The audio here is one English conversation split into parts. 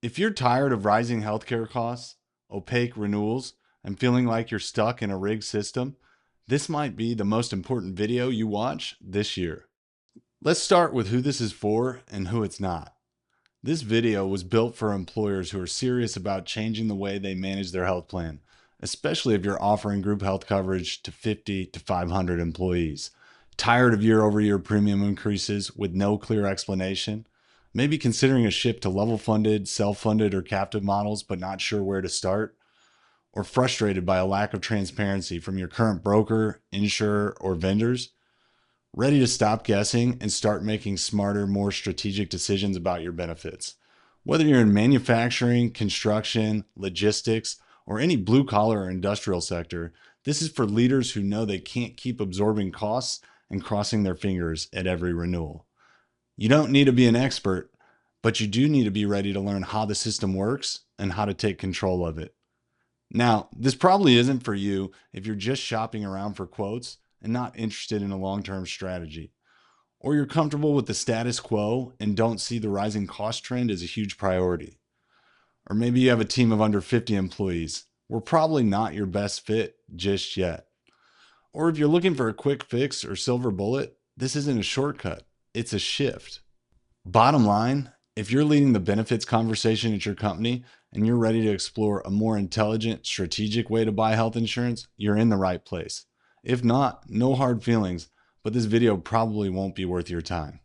If you're tired of rising healthcare costs, opaque renewals, and feeling like you're stuck in a rigged system, this might be the most important video you watch this year. Let's start with who this is for and who it's not. This video was built for employers who are serious about changing the way they manage their health plan, especially if you're offering group health coverage to 50 to 500 employees. Tired of year-over-year premium increases with no clear explanation? Maybe considering a shift to level funded, self funded, or captive models, but not sure where to start? Or frustrated by a lack of transparency from your current broker, insurer, or vendors? Ready to stop guessing and start making smarter, more strategic decisions about your benefits? Whether you're in manufacturing, construction, logistics, or any blue collar or industrial sector, this is for leaders who know they can't keep absorbing costs and crossing their fingers at every renewal. You don't need to be an expert, but you do need to be ready to learn how the system works and how to take control of it. Now, this probably isn't for you if you're just shopping around for quotes and not interested in a long term strategy, or you're comfortable with the status quo and don't see the rising cost trend as a huge priority. Or maybe you have a team of under 50 employees. We're probably not your best fit just yet. Or if you're looking for a quick fix or silver bullet, this isn't a shortcut, it's a shift. Bottom line, if you're leading the benefits conversation at your company and you're ready to explore a more intelligent, strategic way to buy health insurance, you're in the right place. If not, no hard feelings, but this video probably won't be worth your time.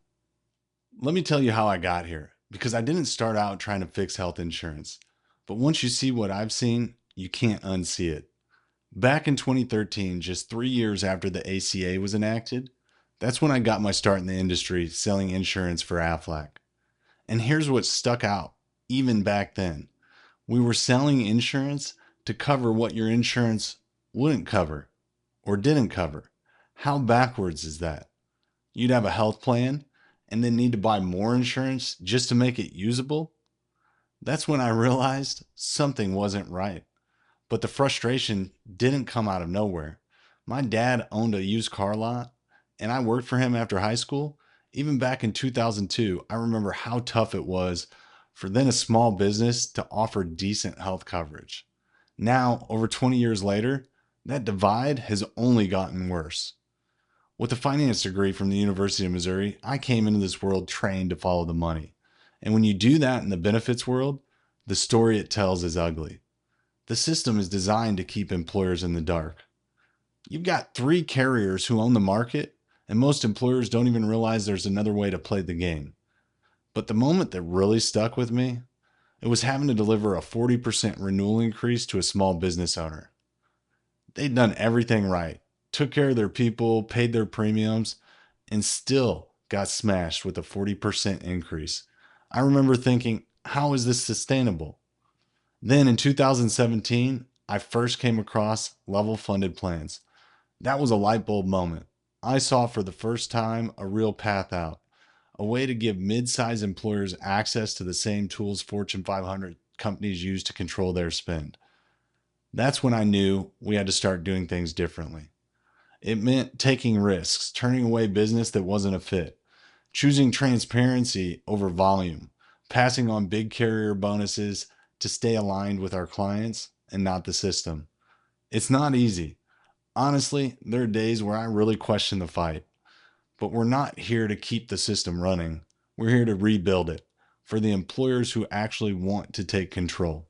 Let me tell you how I got here, because I didn't start out trying to fix health insurance. But once you see what I've seen, you can't unsee it. Back in 2013, just 3 years after the ACA was enacted, that's when I got my start in the industry selling insurance for Aflac. And here's what stuck out, even back then. We were selling insurance to cover what your insurance wouldn't cover or didn't cover. How backwards is that? You'd have a health plan and then need to buy more insurance just to make it usable? That's when I realized something wasn't right. But the frustration didn't come out of nowhere. My dad owned a used car lot, and I worked for him after high school. Even back in 2002, I remember how tough it was for then a small business to offer decent health coverage. Now, over 20 years later, that divide has only gotten worse. With a finance degree from the University of Missouri, I came into this world trained to follow the money. And when you do that in the benefits world, the story it tells is ugly. The system is designed to keep employers in the dark. You've got three carriers who own the market, and most employers don't even realize there's another way to play the game. But the moment that really stuck with me, it was having to deliver a 40% renewal increase to a small business owner. They'd done everything right, took care of their people, paid their premiums, and still got smashed with a 40% increase. I remember thinking, how is this sustainable? Then in 2017, I first came across level funded plans. That was a light bulb moment. I saw for the first time a real path out, a way to give mid-sized employers access to the same tools Fortune 500 companies use to control their spend. That's when I knew we had to start doing things differently. It meant taking risks, turning away business that wasn't a fit, choosing transparency over volume, passing on big carrier bonuses to stay aligned with our clients and not the system. It's not easy. Honestly, there are days where I really question the fight, but we're not here to keep the system running. We're here to rebuild it for the employers who actually want to take control.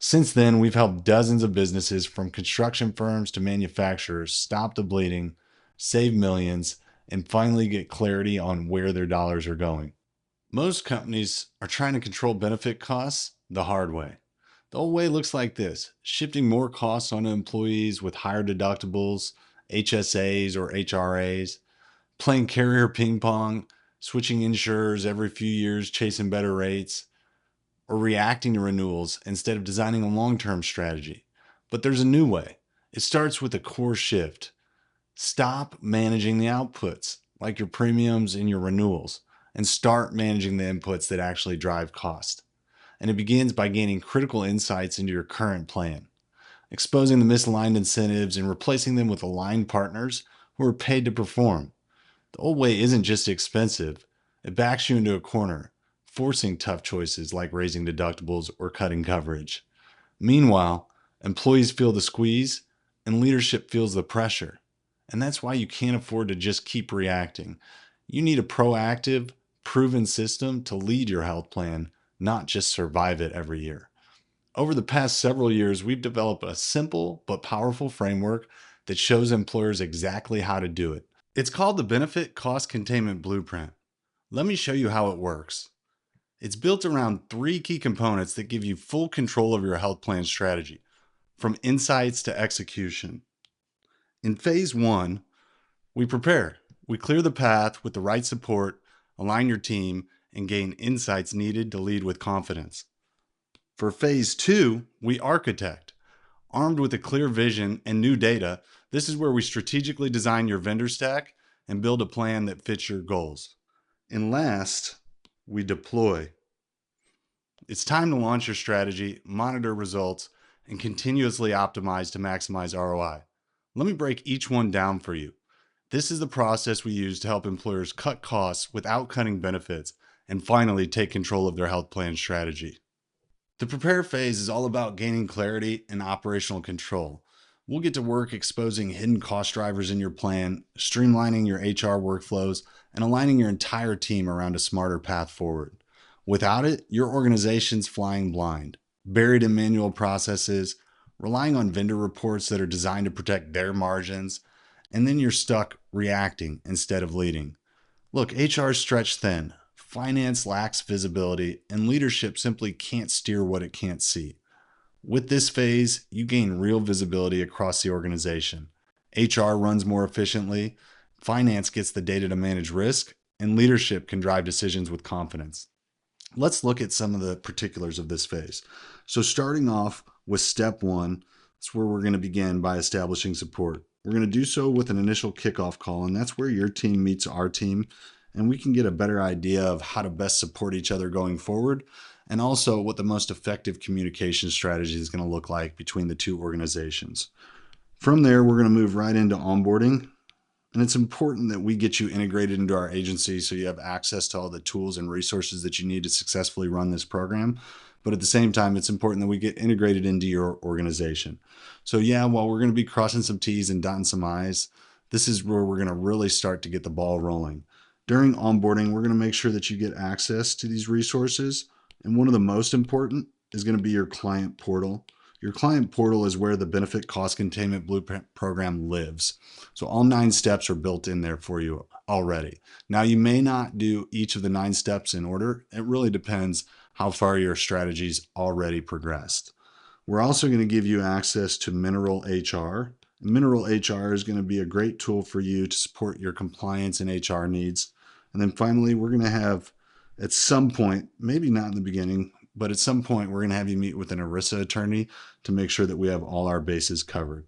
Since then, we've helped dozens of businesses from construction firms to manufacturers stop the bleeding, save millions, and finally get clarity on where their dollars are going. Most companies are trying to control benefit costs the hard way. The old way looks like this: shifting more costs onto employees with higher deductibles, HSAs or HRAs, playing carrier ping pong, switching insurers every few years, chasing better rates, or reacting to renewals instead of designing a long-term strategy. But there's a new way. It starts with a core shift. Stop managing the outputs, like your premiums and your renewals, and start managing the inputs that actually drive cost. And it begins by gaining critical insights into your current plan, exposing the misaligned incentives and replacing them with aligned partners who are paid to perform. The old way isn't just expensive, it backs you into a corner. forcing tough choices like raising deductibles or cutting coverage. Meanwhile, employees feel the squeeze and leadership feels the pressure. And that's why you can't afford to just keep reacting. You need a proactive, proven system to lead your health plan, not just survive it every year. Over the past several years, we've developed a simple but powerful framework that shows employers exactly how to do it. It's called the Benefit Cost Containment Blueprint. Let me show you how it works. It's built around three key components that give you full control of your health plan strategy, from insights to execution. In phase one, we prepare. We clear the path with the right support, align your team, and gain insights needed to lead with confidence. For phase two, we architect. Armed with a clear vision and new data, this is where we strategically design your vendor stack and build a plan that fits your goals. And last, we deploy. It's time to launch your strategy, monitor results, and continuously optimize to maximize ROI. Let me break each one down for you. This is the process we use to help employers cut costs without cutting benefits and finally take control of their health plan strategy. The prepare phase is all about gaining clarity and operational control. We'll get to work exposing hidden cost drivers in your plan, streamlining your HR workflows, and aligning your entire team around a smarter path forward. Without it, your organization's flying blind, buried in manual processes, relying on vendor reports that are designed to protect their margins, and then you're stuck reacting instead of leading. Look, HR is stretched thin, finance lacks visibility, and leadership simply can't steer what it can't see. With this phase, you gain real visibility across the organization. HR runs more efficiently, finance gets the data to manage risk, and leadership can drive decisions with confidence. Let's look at some of the particulars of this phase. So starting off with step one, that's where we're going to begin by establishing support. We're going to do so with an initial kickoff call, and that's where your team meets our team, and we can get a better idea of how to best support each other going forward, and also what the most effective communication strategy is going to look like between the two organizations. From there, we're going to move right into onboarding. And it's important that we get you integrated into our agency so you have access to all the tools and resources that you need to successfully run this program. But at the same time, it's important that we get integrated into your organization. So yeah, while we're going to be crossing some T's and dotting some I's, this is where we're going to really start to get the ball rolling. During onboarding, we're going to make sure that you get access to these resources. And one of the most important is going to be your client portal. Your client portal is where the Benefit Cost Containment Blueprint program lives. So all 9 steps are built in there for you already. Now, you may not do each of the 9 steps in order. It really depends how far your strategy's already progressed. We're also going to give you access to Mineral HR. Mineral HR is going to be a great tool for you to support your compliance and HR needs. And then finally, we're going to have, at some point, maybe not in the beginning, but at some point, we're going to have you meet with an ERISA attorney to make sure that we have all our bases covered.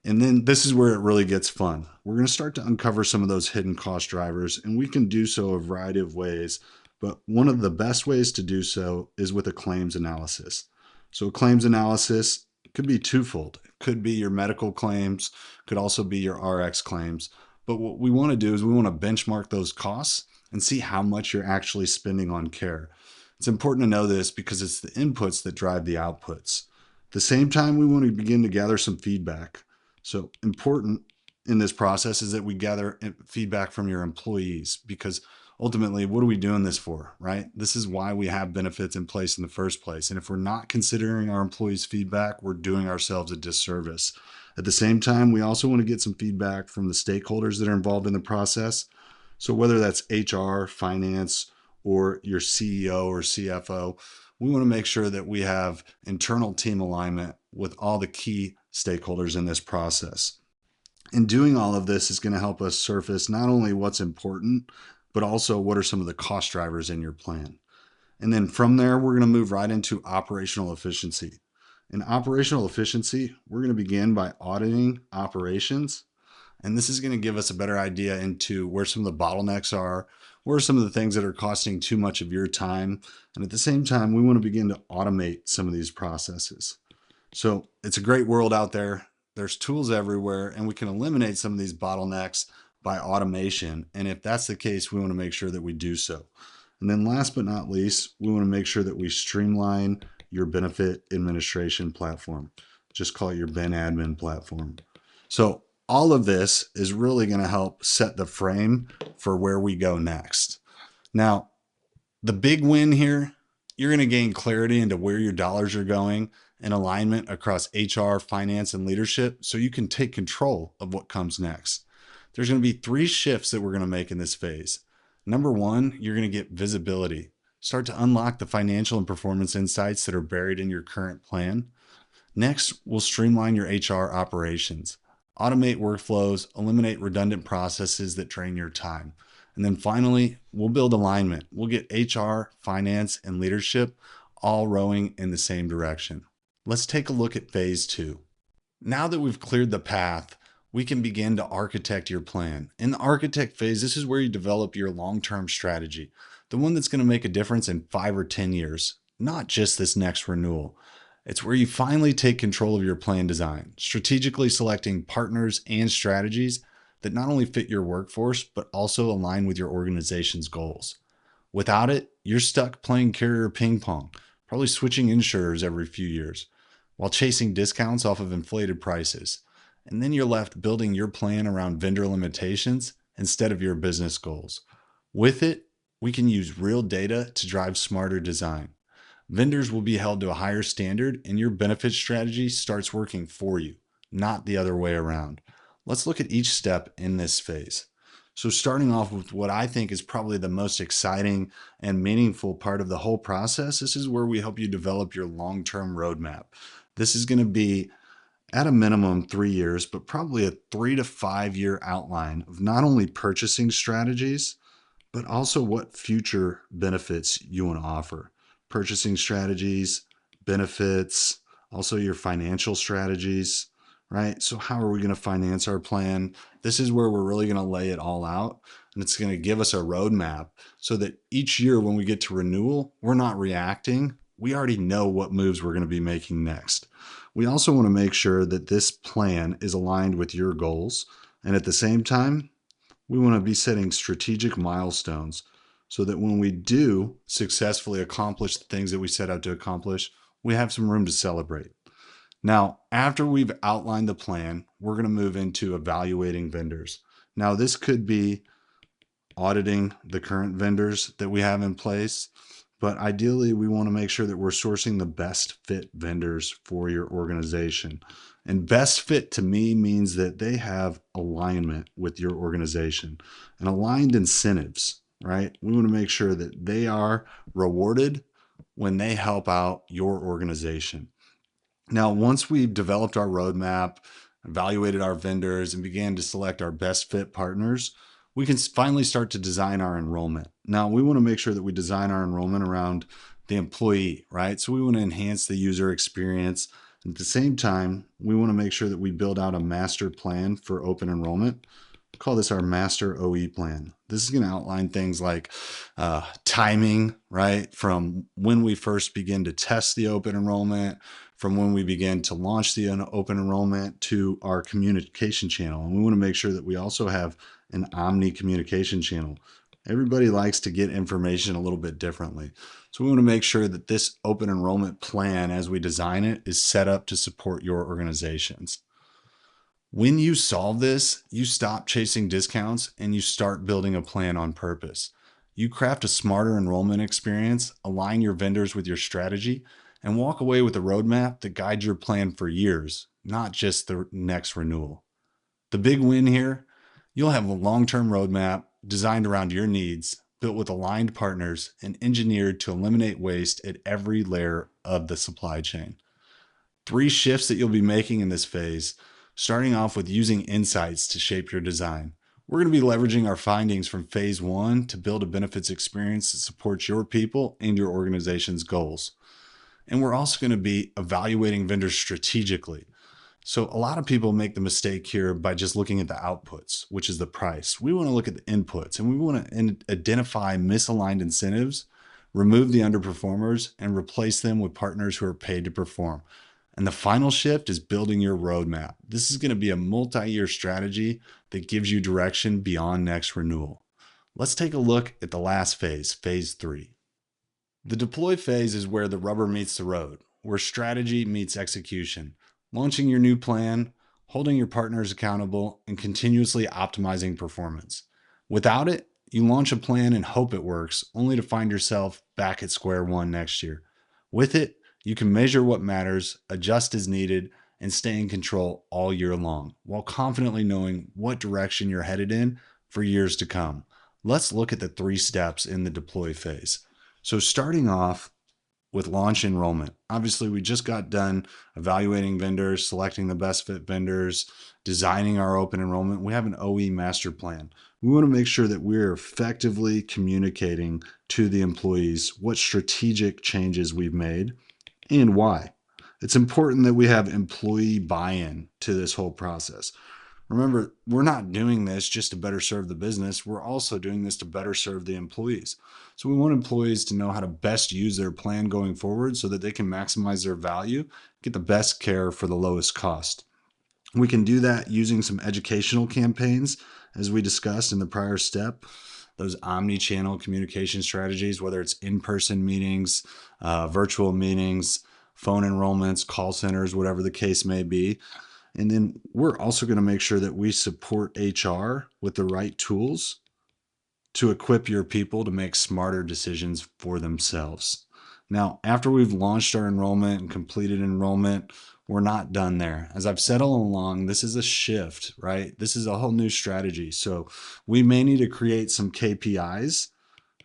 And then this is where it really gets fun. We're going to start to uncover some of those hidden cost drivers, and we can do so a variety of ways. But one of the best ways to do so is with a claims analysis. So a claims analysis could be twofold. It could be your medical claims, could also be your RX claims. But what we want to do is we want to benchmark those costs and see how much you're actually spending on care. It's important to know this because it's the inputs that drive the outputs. At the same time, we want to begin to gather some feedback. So important in this process is that we gather feedback from your employees, because ultimately, what are we doing this for, right? This is why we have benefits in place in the first place. And if we're not considering our employees' feedback, we're doing ourselves a disservice. At the same time, we also want to get some feedback from the stakeholders that are involved in the process. So whether that's HR, finance, or your CEO or CFO, we want to make sure that we have internal team alignment with all the key stakeholders in this process. And doing all of this is going to help us surface not only what's important, but also what are some of the cost drivers in your plan. And then from there, we're going to move right into operational efficiency. In operational efficiency, we're going to begin by auditing operations. And this is going to give us a better idea into where some of the bottlenecks are, where are some of the things that are costing too much of your time. And at the same time, we want to begin to automate some of these processes. So it's a great world out there. There's tools everywhere, and we can eliminate some of these bottlenecks by automation. And if that's the case, we want to make sure that we do so. And then last but not least, we want to make sure that we streamline your benefit administration platform. Just call it your Ben Admin platform. So all of this is really going to help set the frame for where we go next. Now, the big win here, you're going to gain clarity into where your dollars are going and alignment across HR, finance, and leadership so you can take control of what comes next. There's going to be 3 shifts that we're going to make in this phase. Number 1, you're going to get visibility. Start to unlock the financial and performance insights that are buried in your current plan. Next, we'll streamline your HR operations, automate workflows, eliminate redundant processes that drain your time. And then finally, we'll build alignment. We'll get HR, finance, and leadership all rowing in the same direction. Let's take a look at phase 2. Now that we've cleared the path, we can begin to architect your plan. In the architect phase, this is where you develop your long-term strategy, the one that's going to make a difference in 5 or 10 years, not just this next renewal. It's where you finally take control of your plan design, strategically selecting partners and strategies that not only fit your workforce, but also align with your organization's goals. Without it, you're stuck playing carrier ping pong, probably switching insurers every few years, while chasing discounts off of inflated prices. And then you're left building your plan around vendor limitations instead of your business goals. With it, we can use real data to drive smarter design. Vendors will be held to a higher standard, and your benefit strategy starts working for you, not the other way around. Let's look at each step in this phase. So starting off with what I think is probably the most exciting and meaningful part of the whole process, this is where we help you develop your long-term roadmap. This is going to be at a minimum 3 years, but probably a 3 to 5 year outline of not only purchasing strategies, but also what future benefits you want to offer. Purchasing strategies, benefits, also your financial strategies, right? So how are we going to finance our plan? This is where we're really going to lay it all out, and it's going to give us a roadmap so that each year when we get to renewal, we're not reacting. We already know what moves we're going to be making next. We also want to make sure that this plan is aligned with your goals, and at the same time, we want to be setting strategic milestones so that when we do successfully accomplish the things that we set out to accomplish, we have some room to celebrate. Now, after we've outlined the plan, we're going to move into evaluating vendors. Now, this could be auditing the current vendors that we have in place, but ideally we want to make sure that we're sourcing the best fit vendors for your organization. And best fit to me means that they have alignment with your organization and aligned incentives, right? We want to make sure that they are rewarded when they help out your organization. Now, once we've developed our roadmap, evaluated our vendors, and began to select our best fit partners, we can finally start to design our enrollment. Now, we want to make sure that we design our enrollment around the employee, right? So we want to enhance the user experience. At the same time, we want to make sure that we build out a master plan for open enrollment. We call this our master OE plan. This is going to outline things like timing, right? From when we first begin to test the open enrollment, from when we begin to launch the open enrollment to our communication channel. And we want to make sure that we also have an omni communication channel. Everybody likes to get information a little bit differently. So we want to make sure that this open enrollment plan, as we design it, is set up to support your organizations. When you solve this, you stop chasing discounts and you start building a plan on purpose. You craft a smarter enrollment experience, align your vendors with your strategy, and walk away with a roadmap that guides your plan for years, not just the next renewal. The big win here, you'll have a long-term roadmap designed around your needs, built with aligned partners, and engineered to eliminate waste at every layer of the supply chain. 3 shifts that you'll be making in this phase, starting off with using insights to shape your design. We're going to be leveraging our findings from phase 1 to build a benefits experience that supports your people and your organization's goals. And we're also going to be evaluating vendors strategically. So a lot of people make the mistake here by just looking at the outputs, which is the price. We want to look at the inputs, and we want to identify misaligned incentives, remove the underperformers, and replace them with partners who are paid to perform. And the final shift is building your roadmap. This is going to be a multi-year strategy that gives you direction beyond next renewal. Let's take a look at the last phase, phase 3. The deploy phase is where the rubber meets the road, where strategy meets execution, launching your new plan, holding your partners accountable, and continuously optimizing performance. Without it, you launch a plan and hope it works, only to find yourself back at square one next year. With it, you can measure what matters, adjust as needed, and stay in control all year long, while confidently knowing what direction you're headed in for years to come. Let's look at the 3 steps in the deploy phase. So starting off with launch enrollment. Obviously, we just got done evaluating vendors, selecting the best fit vendors, designing our open enrollment. We have an OE master plan. We want to make sure that we're effectively communicating to the employees what strategic changes we've made and why. It's important that we have employee buy-in to this whole process. Remember, we're not doing this just to better serve the business. We're also doing this to better serve the employees. So we want employees to know how to best use their plan going forward so that they can maximize their value, get the best care for the lowest cost. We can do that using some educational campaigns, as we discussed in the prior step. Those omni-channel communication strategies, whether it's in-person meetings, virtual meetings, phone enrollments, call centers, whatever the case may be. And then we're also going to make sure that we support HR with the right tools to equip your people to make smarter decisions for themselves. Now, after we've launched our enrollment and completed enrollment, we're not done there. As I've said all along, this is a shift, right? This is a whole new strategy. So we may need to create some KPIs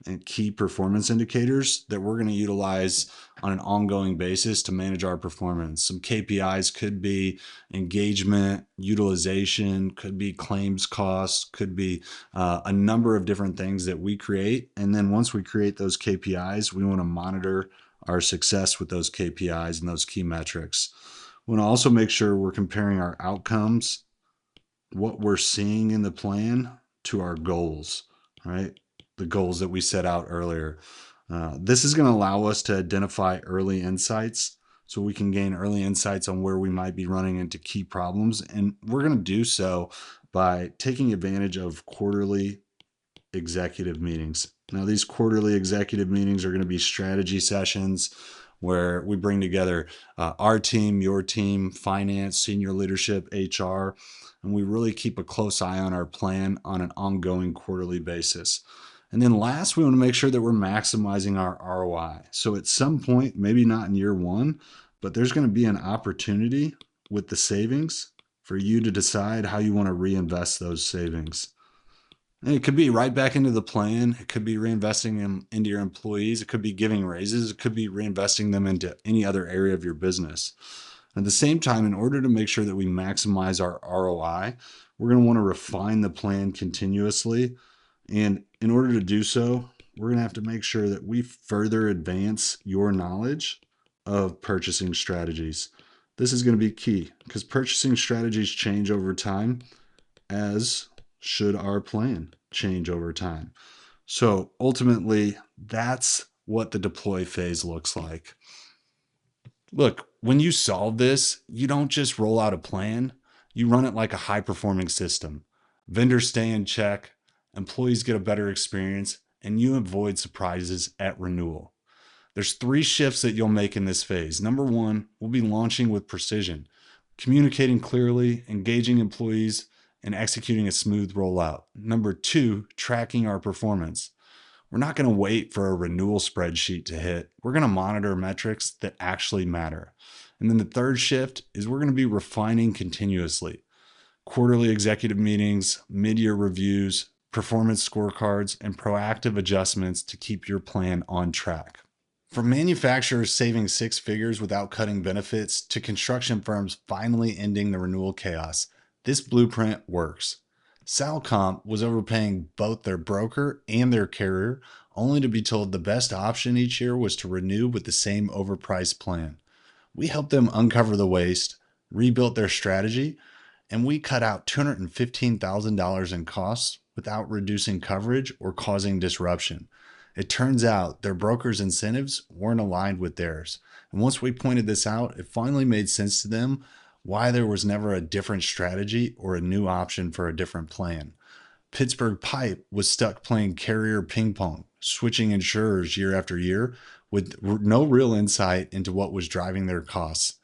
and key performance indicators that we're going to utilize on an ongoing basis to manage our performance. Some KPIs could be engagement, utilization, could be claims costs, could be a number of different things that we create. And then once we create those KPIs, we want to monitor our success with those KPIs and those key metrics. We want to also make sure we're comparing our outcomes, what we're seeing in the plan, to our goals, right? The goals that we set out earlier. This is going to allow us to identify early insights so we can gain early insights on where we might be running into key problems. And we're going to do so by taking advantage of quarterly executive meetings. Now, these quarterly executive meetings are going to be strategy sessions where we bring together our team, your team, finance, senior leadership, HR, and we really keep a close eye on our plan on an ongoing quarterly basis. And then last, we want to make sure that we're maximizing our ROI. So at some point, maybe not in year one, but there's going to be an opportunity with the savings for you to decide how you want to reinvest those savings. And it could be right back into the plan. It could be reinvesting them into your employees. It could be giving raises. It could be reinvesting them into any other area of your business. At the same time, in order to make sure that we maximize our ROI, we're going to want to refine the plan continuously. And in order to do so, we're going to have to make sure that we further advance your knowledge of purchasing strategies. This is going to be key because purchasing strategies change over time, as should our plan change over time. So ultimately, that's what the deploy phase looks like. Look, when you solve this, you don't just roll out a plan, you run it like a high-performing system. Vendors stay in check, employees get a better experience, and you avoid surprises at renewal. There's 3 shifts that you'll make in this phase. Number 1, we'll be launching with precision, communicating clearly, engaging employees, and executing a smooth rollout. Number 2, tracking our performance. We're not going to wait for a renewal spreadsheet to hit. We're going to monitor metrics that actually matter. And then the 3rd shift is we're going to be refining continuously. Quarterly executive meetings, mid-year reviews, performance scorecards, and proactive adjustments to keep your plan on track. From manufacturers saving 6 figures without cutting benefits to construction firms finally ending the renewal chaos, this blueprint works. Salcomp was overpaying both their broker and their carrier, only to be told the best option each year was to renew with the same overpriced plan. We helped them uncover the waste, rebuilt their strategy, and we cut out $215,000 in costs without reducing coverage or causing disruption. It turns out their broker's incentives weren't aligned with theirs. And once we pointed this out, it finally made sense to them why there was never a different strategy or a new option for a different plan. Pittsburgh Pipe was stuck playing carrier ping pong, switching insurers year after year with no real insight into what was driving their costs.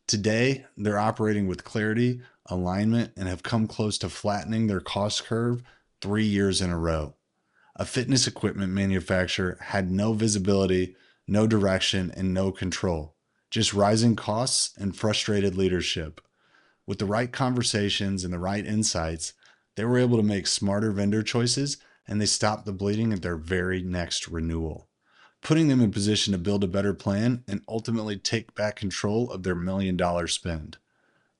Today, they're operating with clarity, alignment, and have come close to flattening their cost curve 3 years in a row. A fitness equipment manufacturer had no visibility, no direction, and no control, just rising costs and frustrated leadership. With the right conversations and the right insights, they were able to make smarter vendor choices, and they stopped the bleeding at their very next renewal, putting them in position to build a better plan and ultimately take back control of their $1 million spend.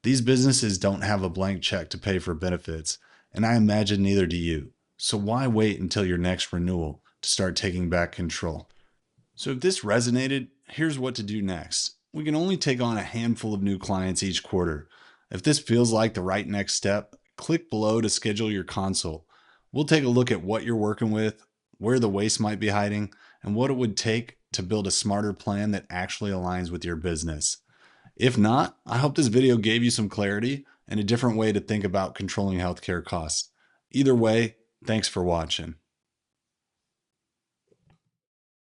These businesses don't have a blank check to pay for benefits, and I imagine neither do you. So why wait until your next renewal to start taking back control? So if this resonated, here's what to do next. We can only take on a handful of new clients each quarter. If this feels like the right next step, click below to schedule your consult. We'll take a look at what you're working with, where the waste might be hiding, and what it would take to build a smarter plan that actually aligns with your business. If not, I hope this video gave you some clarity and a different way to think about controlling healthcare costs. Either way, thanks for watching.